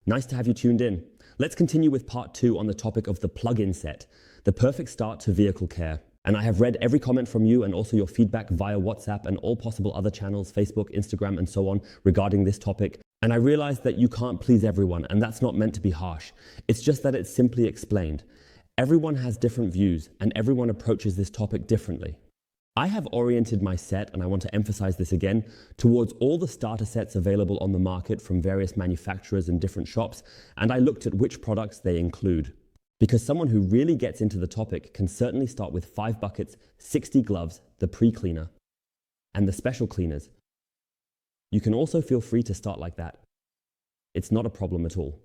Nice to have you tuned in. Let's continue with part 2 on the topic of the plug-in set, the perfect start to vehicle care. And I have read every comment from you and also your feedback via WhatsApp and all possible other channels, Facebook, Instagram, and so on regarding this topic. And I realize that you can't please everyone, and that's not meant to be harsh. It's just that it's simply explained. Everyone has different views, and everyone approaches this topic differently. I have oriented my set, and I want to emphasize this again, towards all the starter sets available on the market from various manufacturers and different shops, and I looked at which products they include. Because someone who really gets into the topic can certainly start with 5 buckets, 60 gloves, the pre-cleaner, and the special cleaners. You can also feel free to start like that. It's not a problem at all.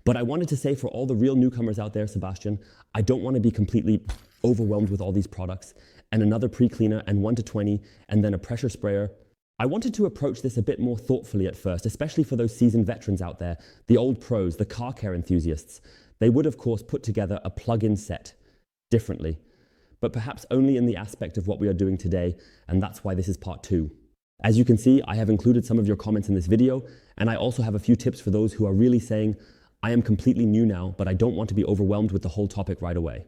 But I wanted to say for all the real newcomers out there, Sebastian, I don't want to be completely overwhelmed with all these products, and another pre-cleaner and 1 to 20, and then a pressure sprayer. I wanted to approach this a bit more thoughtfully at first, especially for those seasoned veterans out there, the old pros, the car care enthusiasts. They would, of course, put together a plug-in set differently, but perhaps only in the aspect of what we are doing today, and that's why this is part 2. As you can see, I have included some of your comments in this video, and I also have a few tips for those who are really saying, I am completely new now, but I don't want to be overwhelmed with the whole topic right away.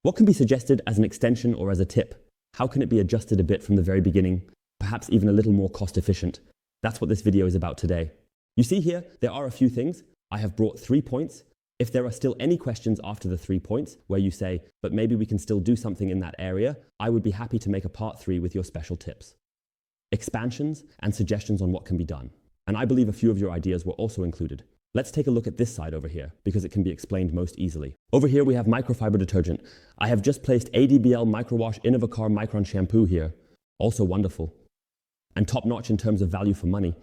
What can be suggested as an extension or as a tip? How can it be adjusted a bit from the very beginning, perhaps even a little more cost efficient? That's what this video is about today. You see here, there are a few things. I have brought 3 points. If there are still any questions after the 3 points where you say, but maybe we can still do something in that area, I would be happy to make a part 3 with your special tips, expansions, and suggestions on what can be done. And I believe a few of your ideas were also included. Let's take a look at this side over here because it can be explained most easily. Over here we have microfiber detergent. I have just placed ADBL Microwash INNOVACAR Micron Shampoo here. Also wonderful. And top notch in terms of value for money.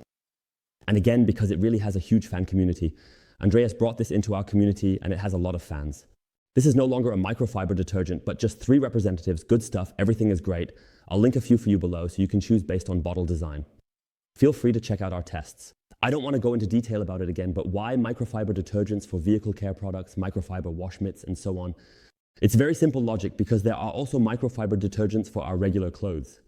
And again, because it really has a huge fan community. Andreas brought this into our community and it has a lot of fans. This is no longer a microfiber detergent, but just 3 representatives, good stuff, everything is great. I'll link a few for you below so you can choose based on bottle design. Feel free to check out our tests. I don't want to go into detail about it again, but why microfiber detergents for vehicle care products, microfiber wash mitts, and so on? It's very simple logic because there are also microfiber detergents for our regular clothes.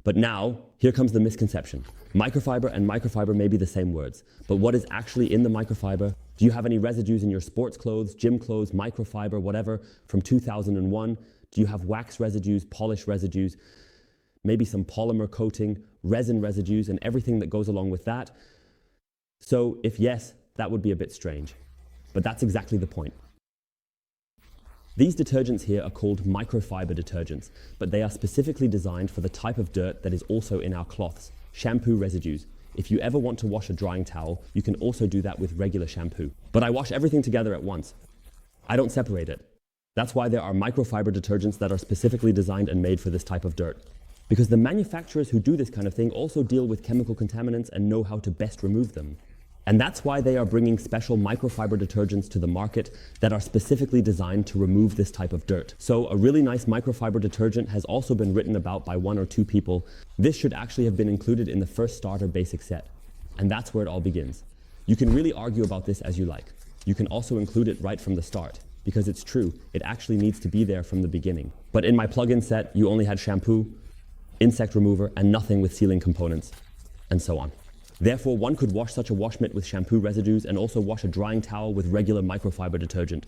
But now, here comes the misconception. Microfiber and microfiber may be the same words, but what is actually in the microfiber? Do you have any residues in your sports clothes, gym clothes, microfiber, whatever, from 2001? Do you have wax residues, polish residues, maybe some polymer coating, resin residues, and everything that goes along with that? So if yes, that would be a bit strange, but that's exactly the point. These detergents here are called microfiber detergents, but they are specifically designed for the type of dirt that is also in our cloths, shampoo residues. If you ever want to wash a drying towel, you can also do that with regular shampoo. But I wash everything together at once. I don't separate it. That's why there are microfiber detergents that are specifically designed and made for this type of dirt. Because the manufacturers who do this kind of thing also deal with chemical contaminants and know how to best remove them. And that's why they are bringing special microfiber detergents to the market that are specifically designed to remove this type of dirt. So a really nice microfiber detergent has also been written about by 1 or 2 people. This should actually have been included in the first starter basic set. And that's where it all begins. You can really argue about this as you like. You can also include it right from the start, because it's true, it actually needs to be there from the beginning. But in my plug-in set, you only had shampoo, insect remover, and nothing with sealing components, and so on. Therefore, one could wash such a wash mitt with shampoo residues and also wash a drying towel with regular microfiber detergent.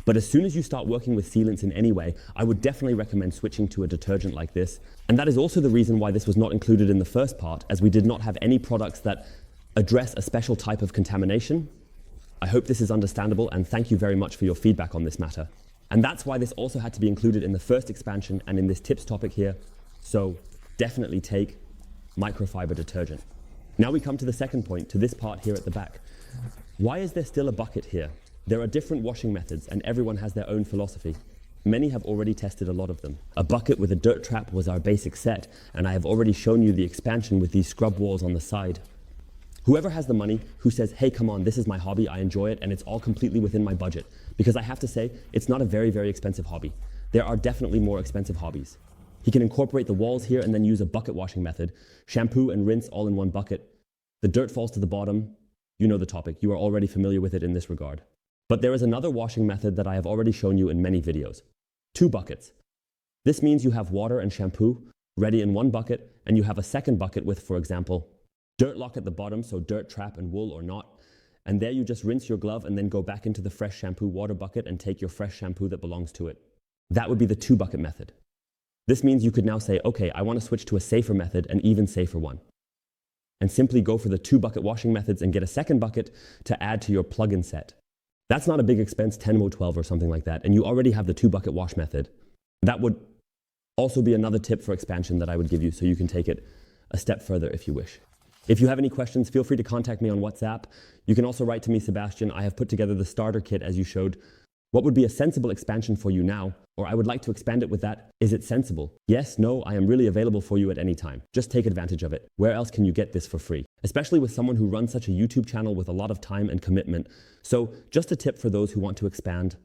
But as soon as you start working with sealants in any way, I would definitely recommend switching to a detergent like this. And that is also the reason why this was not included in the first part, as we did not have any products that address a special type of contamination. I hope this is understandable, and thank you very much for your feedback on this matter. And that's why this also had to be included in the first expansion and in this tips topic here. So definitely take microfiber detergent. Now we come to the second point, to this part here at the back. Why is there still a bucket here? There are different washing methods and everyone has their own philosophy. Many have already tested a lot of them. A bucket with a dirt trap was our basic set, and I have already shown you the expansion with these scrub walls on the side. Whoever has the money, who says, hey, come on, this is my hobby, I enjoy it, and it's all completely within my budget. Because I have to say, it's not a very, very expensive hobby. There are definitely more expensive hobbies. He can incorporate the walls here and then use a bucket washing method. Shampoo and rinse all in one bucket. The dirt falls to the bottom. You know the topic. You are already familiar with it in this regard. But there is another washing method that I have already shown you in many videos. 2 buckets. This means you have water and shampoo ready in one bucket, and you have a second bucket with, for example, dirt lock at the bottom, so dirt trap and wool or not, and there you just rinse your glove and then go back into the fresh shampoo water bucket and take your fresh shampoo that belongs to it. That would be the 2-bucket method. This means you could now say, okay, I want to switch to a safer method, an even safer one. And simply go for the 2-bucket washing methods and get a second bucket to add to your plug-in set. That's not a big expense, 10mo12 or something like that, and you already have the 2-bucket wash method. That would also be another tip for expansion that I would give you, so you can take it a step further if you wish. If you have any questions, feel free to contact me on WhatsApp. You can also write to me, Sebastian. I have put together the starter kit as you showed. What would be a sensible expansion for you now? Or I would like to expand it with that. Is it sensible? Yes, no, I am really available for you at any time. Just take advantage of it. Where else can you get this for free? Especially with someone who runs such a YouTube channel with a lot of time and commitment. So just a tip for those who want to expand: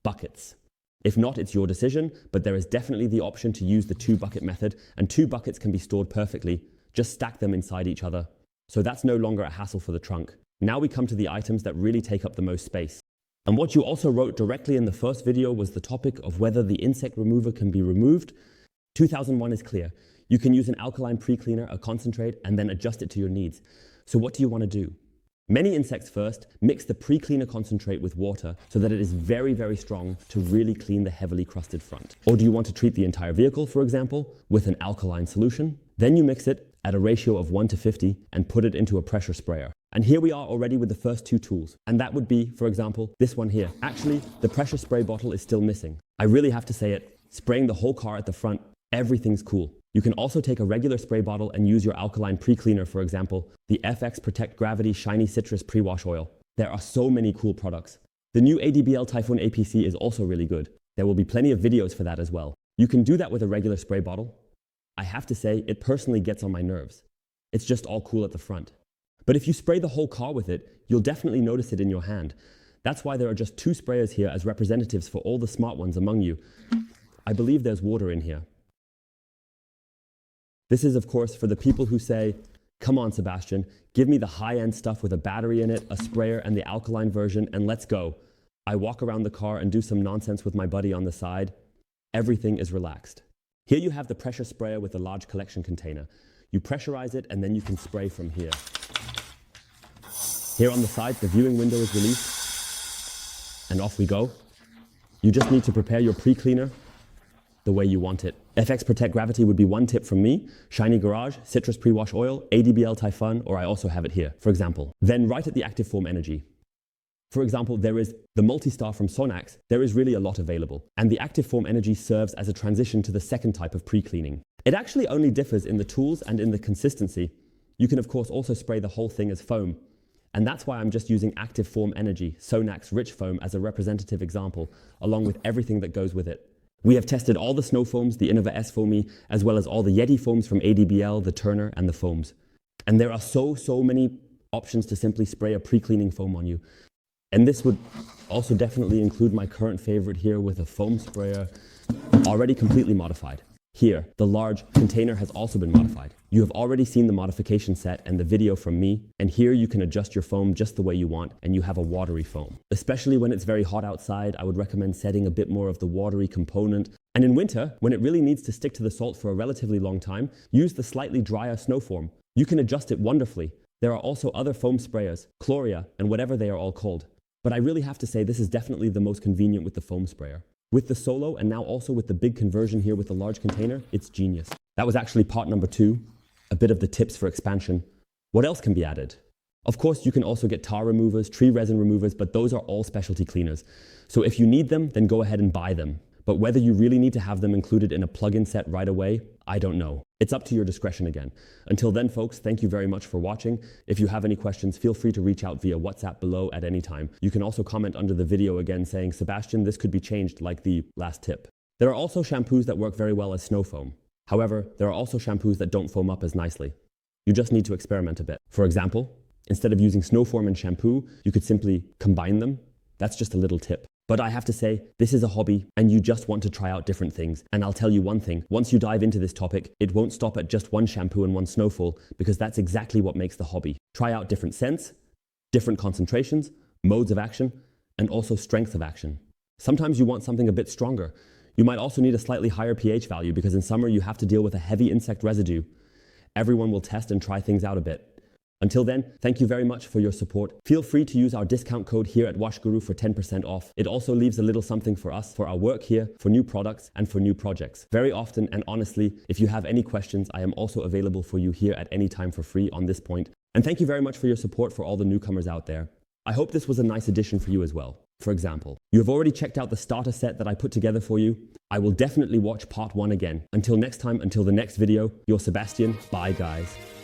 buckets. If not, it's your decision, but there is definitely the option to use the 2-bucket method, and 2 buckets can be stored perfectly. Just stack them inside each other. So that's no longer a hassle for the trunk. Now we come to the items that really take up the most space. And what you also wrote directly in the first video was the topic of whether the insect remover can be removed. 2001 is clear. You can use an alkaline pre-cleaner, a concentrate, and then adjust it to your needs. So what do you want to do? Many insects first mix the pre-cleaner concentrate with water so that it is very, very strong to really clean the heavily crusted front. Or do you want to treat the entire vehicle, for example, with an alkaline solution? Then you mix it at a ratio of 1:50 and put it into a pressure sprayer. And here we are already with the first 2 tools. And that would be, for example, this one here. Actually, the pressure spray bottle is still missing. I really have to say it, spraying the whole car at the front, everything's cool. You can also take a regular spray bottle and use your alkaline pre-cleaner, for example, the FX Protect Gravity Shiny Citrus Pre-Wash Oil. There are so many cool products. The new ADBL Typhoon APC is also really good. There will be plenty of videos for that as well. You can do that with a regular spray bottle. I have to say, it personally gets on my nerves. It's just all cool at the front. But if you spray the whole car with it, you'll definitely notice it in your hand. That's why there are just 2 sprayers here as representatives for all the smart ones among you. I believe there's water in here. This is, of course, for the people who say, come on, Sebastian, give me the high-end stuff with a battery in it, a sprayer, and the alkaline version, and let's go. I walk around the car and do some nonsense with my buddy on the side. Everything is relaxed. Here you have the pressure sprayer with the large collection container. You pressurize it, and then you can spray from here. Here on the side, the viewing window is released, and off we go. You just need to prepare your pre-cleaner the way you want it. FX Protect Gravity would be one tip from me. Shiny Garage, Citrus Pre-Wash Oil, ADBL Typhoon, or I also have it here, for example. Then right at the Actifoam Energy. For example, there is the Multi-Star from Sonax. There is really a lot available. And the Actifoam Energy serves as a transition to the second type of pre-cleaning. It actually only differs in the tools and in the consistency. You can of course also spray the whole thing as foam. And that's why I'm just using Actifoam Energy, Sonax Rich Foam, as a representative example, along with everything that goes with it. We have tested all the Snowfoams, the INNOVACAR Foamy, as well as all the Yeti foams from ADBL, the Turner, and the foams. And there are so many options to simply spray a pre-cleaning foam on you. And this would also definitely include my current favorite here with a foam sprayer, already completely modified. Here, the large container has also been modified. You have already seen the modification set and the video from me, and here you can adjust your foam just the way you want, and you have a watery foam. Especially when it's very hot outside, I would recommend setting a bit more of the watery component. And in winter, when it really needs to stick to the salt for a relatively long time, use the slightly drier Snowfoam. You can adjust it wonderfully. There are also other foam sprayers, Chloria, and whatever they are all called. But I really have to say this is definitely the most convenient with the foam sprayer. With the Solo, and now also with the big conversion here with the large container, it's genius. That was actually part number 2, a bit of the tips for expansion. What else can be added? Of course, you can also get tar removers, tree resin removers, but those are all specialty cleaners. So if you need them, then go ahead and buy them. But whether you really need to have them included in a plug-in set right away, I don't know. It's up to your discretion again. Until then, folks, thank you very much for watching. If you have any questions, feel free to reach out via WhatsApp below at any time. You can also comment under the video again saying, Sebastian, this could be changed like the last tip. There are also shampoos that work very well as Snowfoam. However, there are also shampoos that don't foam up as nicely. You just need to experiment a bit. For example, instead of using Snowfoam and shampoo, you could simply combine them. That's just a little tip. But I have to say, this is a hobby and you just want to try out different things. And I'll tell you one thing, once you dive into this topic, it won't stop at just one shampoo and one Snowfall, because that's exactly what makes the hobby. Try out different scents, different concentrations, modes of action, and also strength of action. Sometimes you want something a bit stronger. You might also need a slightly higher pH value because in summer you have to deal with a heavy insect residue. Everyone will test and try things out a bit. Until then, thank you very much for your support. Feel free to use our discount code here at Waschguru for 10% off. It also leaves a little something for us, for our work here, for new products, and for new projects. Very often and honestly, if you have any questions, I am also available for you here at any time for free on this point. And thank you very much for your support for all the newcomers out there. I hope this was a nice addition for you as well. For example, you have already checked out the starter set that I put together for you. I will definitely watch part 1 again. Until next time, until the next video, your Sebastian. Bye guys.